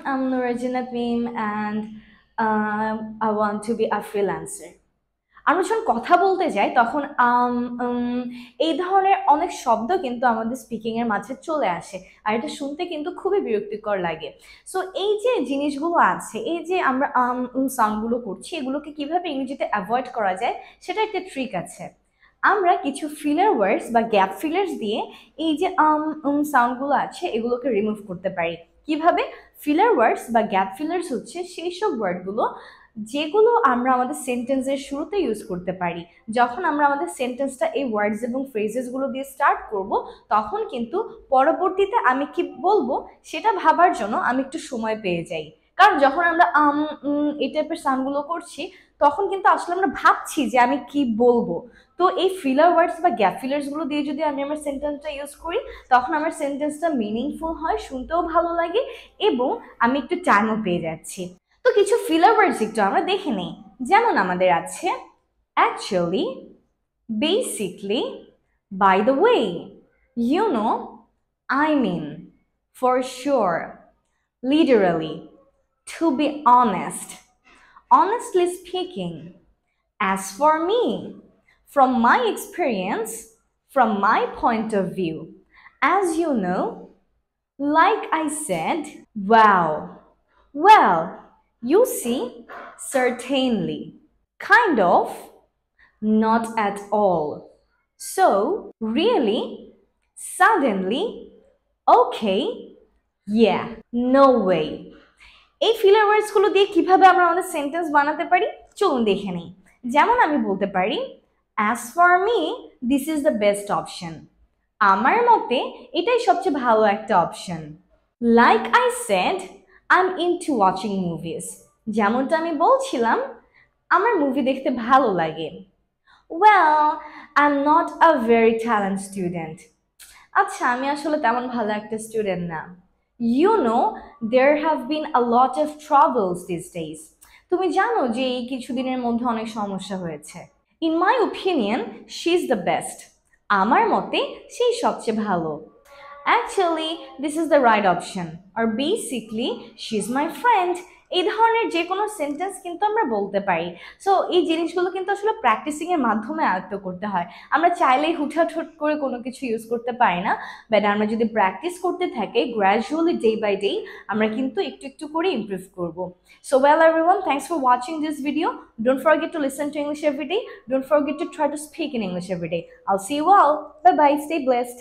I'm Nurajina Nadeem and I want to be a freelancer. আমরা যখন কথা বলতে যাই তখন এই ধরনের অনেক শব্দ কিন্তু আমাদের স্পিকিং এর মাঝে চলে আসে আর এটা শুনতে কিন্তু খুবই বিরক্তিকর লাগে। সো এই যে জিনিসগুলো আছে, এই যে আমরা সাউন্ডগুলো করছি, এগুলোকে কিভাবে ইংরেজিতে অ্যাভয়েড করা যায় সেটা একটা ট্রিক আছে। আমরা কিছু ফিলার ওয়ার্ডস বা গ্যাপ ফিলার্স দিয়ে এই যে সাউন্ডগুলো আছে এগুলোকে রিমুভ করতে পারি। কিভাবে? ফিলার ওয়ার্ডস বা গ্যাপ ফিলার্স হচ্ছে সেই সব ওয়ার্ডগুলো যেগুলো আমরা আমাদের সেন্টেন্সের শুরুতে ইউজ করতে পারি। যখন আমরা আমাদের সেন্টেন্সটা এই ওয়ার্ডস এবং ফ্রেজেসগুলো দিয়ে স্টার্ট করব, তখন কিন্তু পরবর্তীতে আমি কি বলবো সেটা ভাবার জন্য আমি একটু সময় পেয়ে যাই। কারণ যখন আমরা এই টাইপের সাউন্ডগুলো করছি তখন কিন্তু আসলে আমরা ভাবছি যে আমি কি বলবো। তো এই ফিলার ওয়ার্ডস বা গ্যাপ ফিলার্সগুলো দিয়ে যদি আমি আমার সেন্টেন্সটা ইউজ করি তখন আমার সেন্টেন্সটা মিনিংফুল হয়, শুনতেও ভালো লাগে এবং আমি একটু টাইমও পেয়ে যাচ্ছি। তো কিছু ফিলার ওয়ার্ডস একটু আমরা দেখে নেই। যেমন আমাদের আছে actually, basically, by the way, you know, I mean, for sure, literally, to be honest, honestly speaking, as for me, from my experience, from my point of view, as you know, like I said, wow, well, you see, certainly, kind of, not at all, so, really, suddenly, okay, yeah, no way. এই filler ওয়ার্ডসগুলো দিয়ে কিভাবে আমরা আমাদের sentence বানাতে পারি চলুন দেখে নিই। যেমন আমি বলতে পারি as for me this is the best option, আমার মতে এটাই সবচেয়ে ভালো একটা option. Like I said, I am into watching movies, যেমনটা আমি বলছিলাম আমার মুভি দেখতে ভালো লাগে। Well, I am not a very talent student, আচ্ছা আমি আসলে তেমন ভালো একটা স্টুডেন্ট না। You know, there have been a lot of troubles these days. তুমি জানো যে এই কিছুদিনের মধ্যে অনেক সমস্যা হয়েছে। In my opinion, she's the best. আমার মতে সেই সবচেয়ে ভালো। Actually, this is the right option. Or basically, she's my friend. এই ধরনের যে কোনো সেন্টেন্স কিন্তু আমরা বলতে পারি। সো এই জিনিসগুলো কিন্তু আসলে প্র্যাকটিসিং এর মাধ্যমে আয়ত্ত করতে হয়। আমরা চাইলেই হুটহাট করে কোনো কিছু ইউজ করতে পারি না, বাট আমরা যদি প্র্যাকটিস করতে থাকি গ্র্যাজুয়ালি ডে বাই ডে আমরা কিন্তু একটু একটু করে ইমপ্রুভ করব। So well everyone, thanks for watching this video. Don't forget to listen to English every day, don't forget to try to speak in English every day. I'll see you all, bye bye, stay blessed.